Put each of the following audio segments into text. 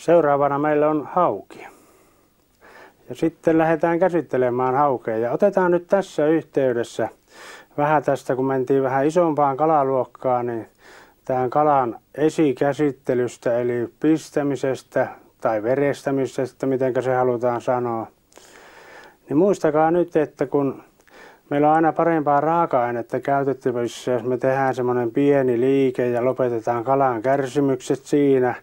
Seuraavana meillä on hauki. Ja sitten lähdetään käsittelemään haukea. Ja otetaan nyt tässä yhteydessä vähän tästä, kun mentiin vähän isompaan kalaluokkaan, niin tämän kalan esikäsittelystä, eli pistämisestä tai verestämisestä, miten se halutaan sanoa. Niin muistakaa nyt, että kun meillä on aina parempaa raaka-ainetta käytettävissä, jos me tehdään semmoinen pieni liike ja lopetetaan kalan kärsimykset siinä.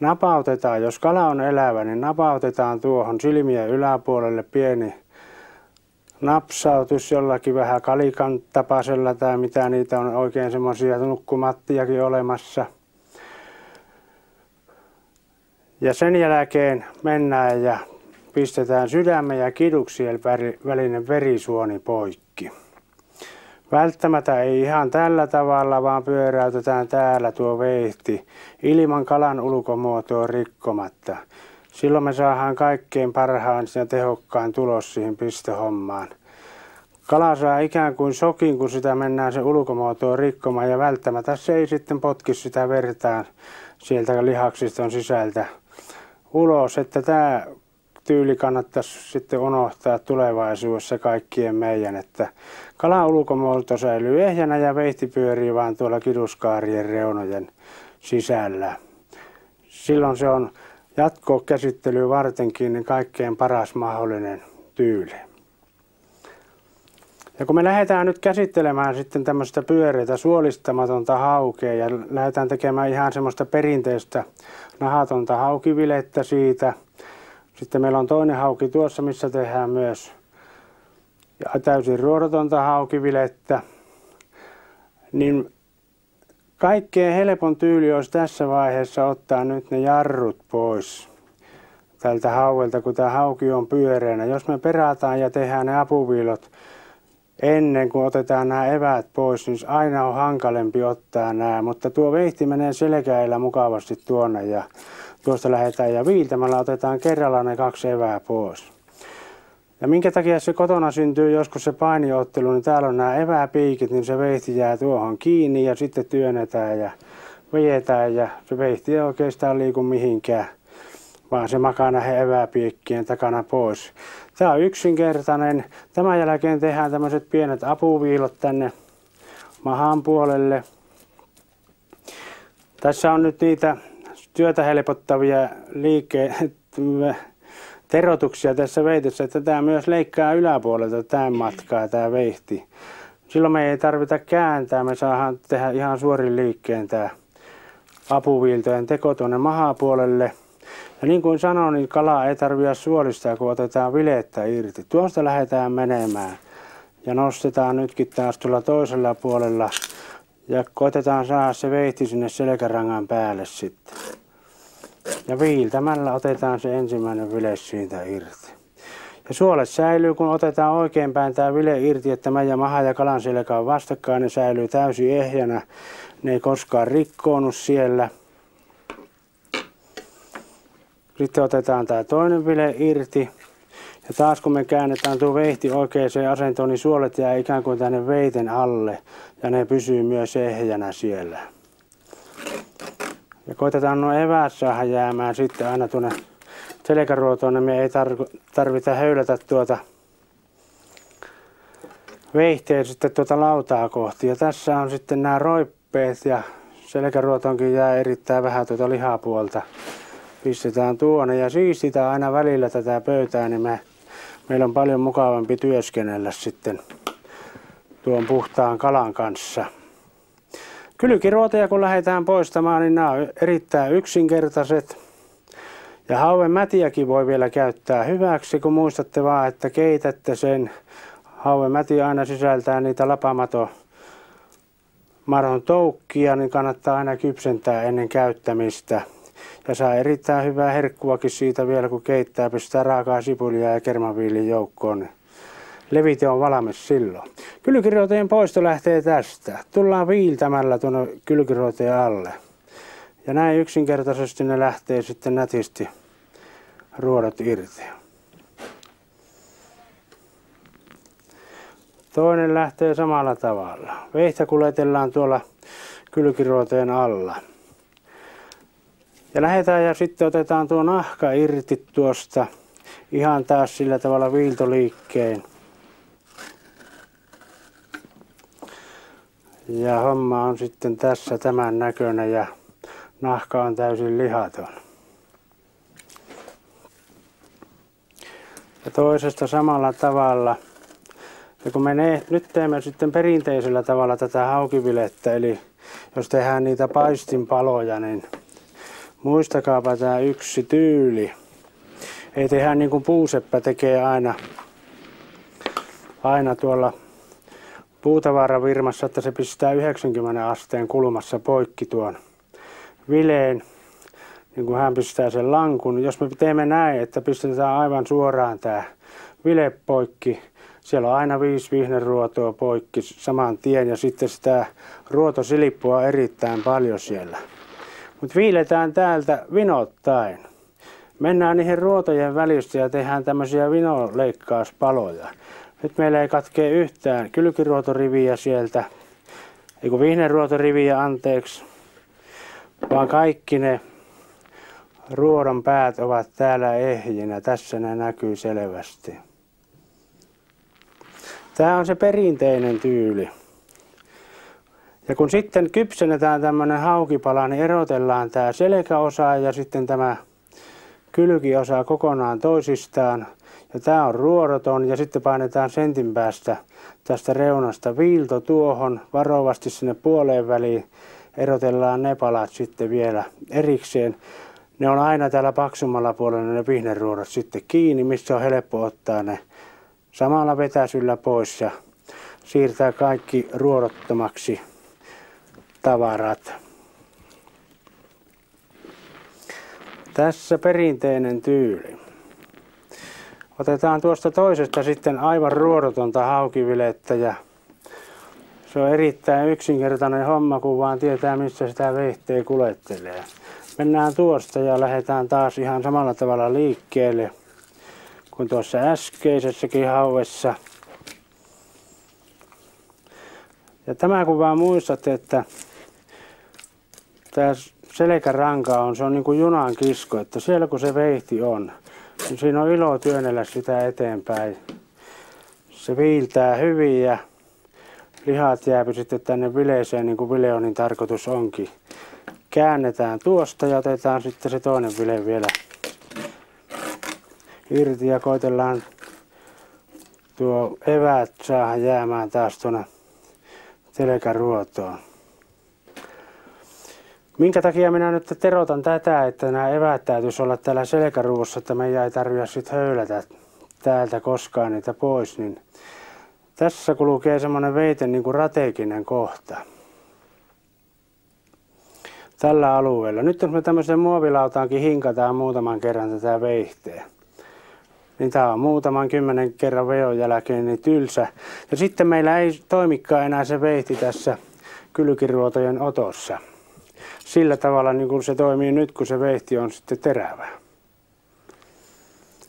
Napautetaan, jos kala on elävä, niin napautetaan tuohon silmien yläpuolelle pieni napsautus jollakin vähän kalikan tapaisella tai mitä niitä on oikein semmoisia nukkumattiakin olemassa. Ja sen jälkeen mennään ja pistetään sydämen ja kiduksien välinen verisuoni poikki. Välttämättä ei ihan tällä tavalla, vaan pyöräytetään täällä tuo veihti ilman kalan ulkomuotoa rikkomatta. Silloin me saadaan kaikkein parhaan ja tehokkaan tulos siihen pistohommaan. Kala saa ikään kuin sokin, kun sitä mennään se ulkomuotoa rikkomaan ja välttämättä se ei sitten potki sitä vertaan sieltä lihaksiston sisältä ulos, että tämä tyyli kannattaisi sitten unohtaa tulevaisuudessa kaikkien meidän, että kalan ulkomuoto säilyy ehjänä ja veihti pyörii vaan tuolla kiduskaarien reunojen sisällä. Silloin se on jatkokäsittelyä vartenkin niin kaikkein paras mahdollinen tyyli. Ja kun me lähdetään nyt käsittelemään sitten tämmöistä pyöreitä suolistamatonta haukea ja lähdetään tekemään ihan semmoista perinteistä nahatonta haukivilettä siitä. Sitten meillä on toinen hauki tuossa, missä tehdään myös täysin ruodotonta haukivilettä. Niin kaikkein helpon tyyli olisi tässä vaiheessa ottaa nyt ne jarrut pois tältä hauelta, kun tämä hauki on pyöreänä. Jos me perataan ja tehdään ne apuviilot ennen kuin otetaan nämä eväät pois, niin aina on hankalempi ottaa nämä. Mutta tuo veihti menee selkäillä mukavasti tuonne ja tuosta lähdetään ja viiltämällä otetaan kerralla ne 2 evää pois. Ja minkä takia se kotona syntyy joskus se painiottelu, niin täällä on nämä eväpiikit, niin se veihti jää tuohon kiinni ja sitten työnnetään ja vietään ja se veihti ei oikeastaan liiku mihinkään, vaan se makaa näiden eväpiikkien takana pois. Tämä on yksinkertainen. Tämän jälkeen tehdään tämmöiset pienet apuviilot tänne mahan puolelle. Tässä on nyt niitä työtä helpottavia terotuksia tässä veitissä, että tämä myös leikkaa yläpuolelta tämän matkaa tämä veihti. Silloin me ei tarvita kääntää, me saadaan tehdä ihan suorin liikkeen tämä apuviiltojen teko tuonne mahapuolelle. Ja niin kuin sanoin, niin kalaa ei tarvitse suolistaa, kun otetaan vilettä irti. Tuosta lähdetään menemään ja nostetaan nytkin taas tuolla toisella puolella ja koitetaan saada se veihti sinne selkärangan päälle sitten. Ja viiltämällä otetaan se ensimmäinen vile siitä irti. Ja suolet säilyy, kun otetaan oikeinpäin tämä vile irti, että meidän maha ja kalan selkä on vastakkain, ne säilyy täysin ehjänä. Ne ei koskaan rikkoonut siellä. Sitten otetaan tämä toinen vile irti. Ja taas kun me käännetään tuo veihti oikeaan asentoon, niin suolet jää ikään kuin tänne veiten alle. Ja ne pysyy myös ehjänä siellä. Ja koitetaan nuo eväät saada jäämään sitten aina tuonne selkäruotoon, niin me ei tarvita höylätä tuota veihteen sitten tuota lautaa kohti. Ja tässä on sitten nämä roippeet ja selkäruotonkin jää erittäin vähän tuota lihapuolta. Pistetään tuonne ja siistitään aina välillä tätä pöytää, niin meillä on paljon mukavampi työskennellä sitten tuon puhtaan kalan kanssa. Kylkiruoteja kun lähdetään poistamaan, niin nämä on erittäin yksinkertaiset. Ja hauen mätiäkin voi vielä käyttää hyväksi, kun muistatte vaan, että keitätte sen. Hauen mäti aina sisältää niitä lapamaton toukkia, niin kannattaa aina kypsentää ennen käyttämistä. Ja saa erittäin hyvää herkkuakin siitä vielä, kun keittää, pistää raakaa sipulia ja kermaviilin joukkoon. Levite on valmis silloin. Kylkiruoteen poisto lähtee tästä. Tullaan viiltämällä tuonne kylkiruoteen alle. Ja näin yksinkertaisesti ne lähtee sitten nätisti ruodot irti. Toinen lähtee samalla tavalla. Veihtä kuljetellaan tuolla kylkiruoteen alla. Ja lähdetään ja sitten otetaan tuo nahka irti tuosta ihan taas sillä tavalla viiltoliikkeen. Ja homma on sitten tässä tämän näköinen ja nahka on täysin lihaton. Ja toisesta samalla tavalla. Ja kun me nyt teemme sitten perinteisellä tavalla tätä haukivilettä, eli jos tehdään niitä paistinpaloja, niin muistakaapa tämä yksi tyyli. Ei tehdä niin kuin puuseppä tekee aina tuolla puutavaravirmassa, että se pistää 90 asteen kulmassa poikki tuon vileen, niin kuin hän pistää sen lankun. Jos me teemme näin, että pistetään aivan suoraan tämä vile poikki, siellä on aina 5 vihneruotoa poikki saman tien ja sitten sitä ruotosilippua erittäin paljon siellä. Mutta viiletään täältä vinottain. Mennään niihin ruotojen välistä ja tehdään tämmöisiä vinoleikkauspaloja. Nyt meillä ei katkee yhtään kylkiruotoriviä sieltä, eiku vihneruotoriviä anteeksi, vaan kaikki ne ruodon päät ovat täällä ehjinä. Tässä ne näkyy selvästi. Tämä on se perinteinen tyyli. Ja kun sitten kypsennetään tämmöinen haukipala, niin erotellaan tämä selkäosa ja sitten tämä kylkiosa kokonaan toisistaan. Ja tämä on ruodoton ja sitten painetaan sentin päästä tästä reunasta viilto tuohon varovasti sinne puoleen väliin. Erotellaan ne palat sitten vielä erikseen. Ne on aina täällä paksummalla puolella ne vihneruodot sitten kiinni, missä on helppo ottaa ne samalla vetäisyllä pois ja siirtää kaikki ruodottomaksi tavarat. Tässä perinteinen tyyli. Otetaan tuosta toisesta sitten aivan ruodotonta haukivilettä ja se on erittäin yksinkertainen homma, kun vaan tietää missä sitä vehteä kuljettelee. Mennään tuosta ja lähdetään taas ihan samalla tavalla liikkeelle kuin tuossa äskeisessäkin hauvessa. Ja tämä kun vaan muistatte, että tämä selkäranka se on niin kuin junan kisko, että siellä kun se veihti on, niin siinä on ilo työnnellä sitä eteenpäin. Se viiltää hyvin ja lihat jääpy sitten tänne vileeseen niin kuin vileonin tarkoitus onkin. Käännetään tuosta ja otetaan sitten se toinen vile vielä irti ja koitellaan tuo eväät saada jäämään taas tuonne selkäruotoon. Minkä takia minä nyt terotan tätä, että nämä eväät täytyisi olla täällä selkäruussa, että meidän ei tarvitse sitten höylätä täältä koskaan niitä pois, niin tässä kulkee semmoinen veiten niin kuin rateikinen kohta. Tällä alueella. Nyt jos me tämmöiseen muovilautaankin hinkataan muutaman kerran tätä veihteä, niin tämä on muutaman 10 kerran veon jälkeen niin tylsä. Ja sitten meillä ei toimikaan enää se veihti tässä kylkiruotojen otossa. Sillä tavalla niin kuin se toimii nyt, kun se veihti on sitten terävä.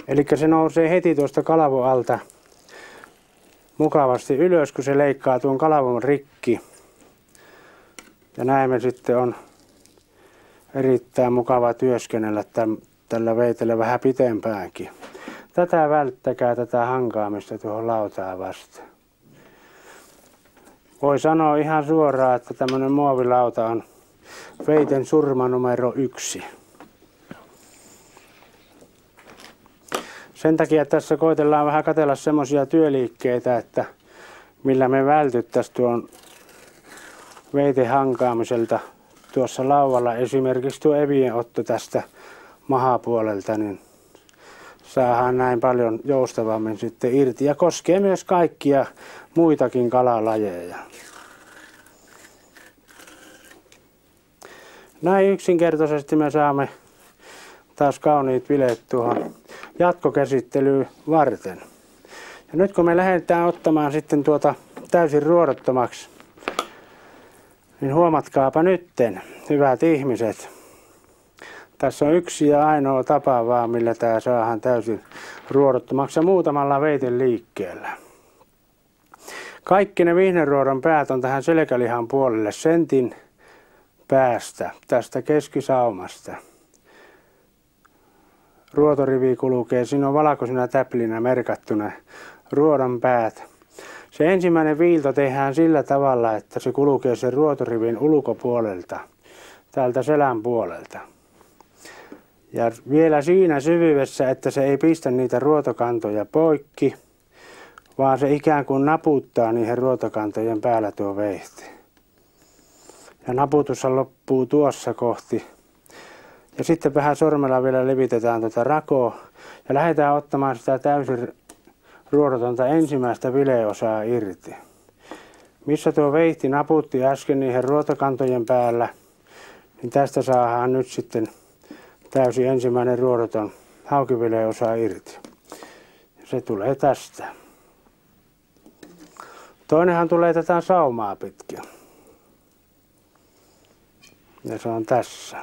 Eli se nousee heti tuosta kalvon alta mukavasti ylös, kun se leikkaa tuon kalvon rikki. Ja näin me sitten on erittäin mukava työskennellä tällä veitellä vähän pitempäänkin. Tätä välttäkää, tätä hankaamista tuohon lautaan vasten. Voi sanoa ihan suoraan, että tämmöinen muovilauta on veiten surma numero 1. Sen takia tässä koitellaan vähän katsella semmoisia työliikkeitä, että millä me vältyttäisiin tuon veiten hankaamiselta tuossa lauvalla. Esimerkiksi tuo evien otto tästä mahapuolelta, niin saadaan näin paljon joustavammin sitten irti. Ja koskee myös kaikkia muitakin kalalajeja. Näin yksinkertaisesti me saamme taas kauniit bileet tuohon jatkokäsittelyyn varten. Ja nyt kun me lähdetään ottamaan sitten tuota täysin ruodottomaksi, niin huomatkaapa nytten, hyvät ihmiset. Tässä on yksi ja ainoa tapa vaan, millä tämä saadaan täysin ruodottomaksi ja muutamalla veiten liikkeellä. Kaikki ne vihneruodon päät on tähän selkälihan puolelle sentin päästä tästä keskisaumasta. ruotorivi kulkee. Siinä on valkoisena täplinä merkattuna ruodon päät. Se ensimmäinen viilto tehdään sillä tavalla, että se kulkee sen ruotorivin ulkopuolelta, täältä selän puolelta. Ja vielä siinä syvyydessä, että se ei pistä niitä ruotokantoja poikki, vaan se ikään kuin naputtaa niihin ruotokantojen päällä tuo veitsi. Ja naputus loppuu tuossa kohti. Ja sitten vähän sormella vielä levitetään tuota rakoa ja lähdetään ottamaan sitä täysin ruodotonta ensimmäistä vileosaa irti. Missä tuo veitsi naputti äsken niihin ruotokantojen päällä, niin tästä saadaan nyt sitten täysin ensimmäinen ruodoton haukivileosa irti. Se tulee tästä. Toinenhan tulee tätä saumaa pitkin. Ja se on tässä.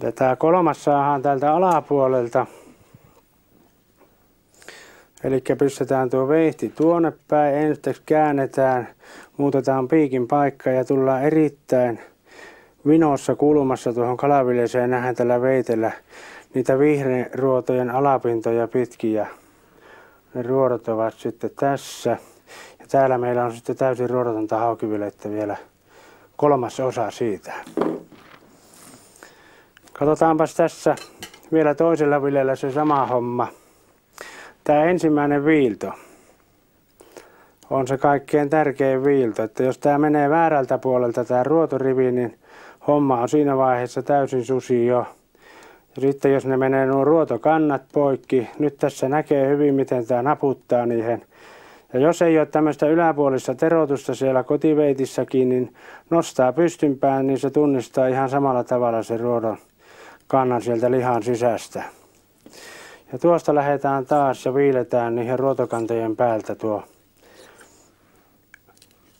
Ja tämä kolmas saadaan täältä alapuolelta. Eli pistetään tuo veitsi tuonne päin, ensiksi käännetään, muutetaan piikin paikkaa ja tullaan erittäin vinossa kulmassa tuohon kalavileeseen. Nähdään tällä veitellä niitä vihreäruotojen alapintoja pitkin ja ne ruodot ovat sitten tässä. Ja täällä meillä on sitten täysin ruodotonta haukivilettä vielä kolmas osa siitä. Katsotaanpas tässä vielä toisella vileellä se sama homma. Tämä ensimmäinen viilto on se kaikkein tärkein viilto, että jos tämä menee väärältä puolelta tämä ruotorivi, niin homma on siinä vaiheessa täysin susi jo. Ja sitten jos ne menee nuo ruotokannat poikki, nyt tässä näkee hyvin miten tämä naputtaa niihin. Ja jos ei ole tämmöistä yläpuolista terotusta siellä kotiveitissäkin, niin nostaa pystynpään, niin se tunnistaa ihan samalla tavalla se ruodon kannan sieltä lihan sisästä. Ja tuosta lähdetään taas ja viiletään niihin ruotokantojen päältä tuo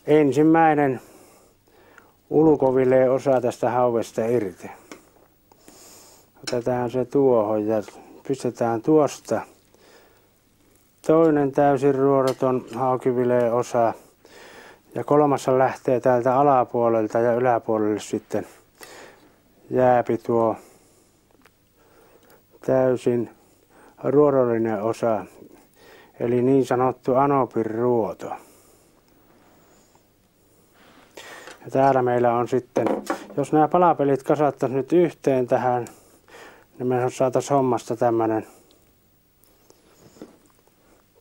ensimmäinen ulkovileen osa tästä hauvesta irti. Otetaan se tuohon ja pistetään tuosta toinen täysin ruodoton haukivileen osa. Ja kolmas lähtee täältä alapuolelta ja yläpuolelle sitten jääpi tuo täysin ruodollinen osa, eli niin sanottu anopin ruoto. Ja täällä meillä on sitten, jos nämä palapelit kasattaisiin nyt yhteen tähän, niin me saataisiin hommasta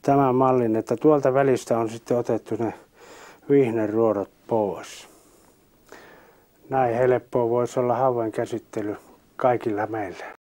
tämän mallin, että tuolta välistä on sitten otettu ne vihneruodot pois. Näin helppoa voisi olla hauen käsittely kaikilla meillä.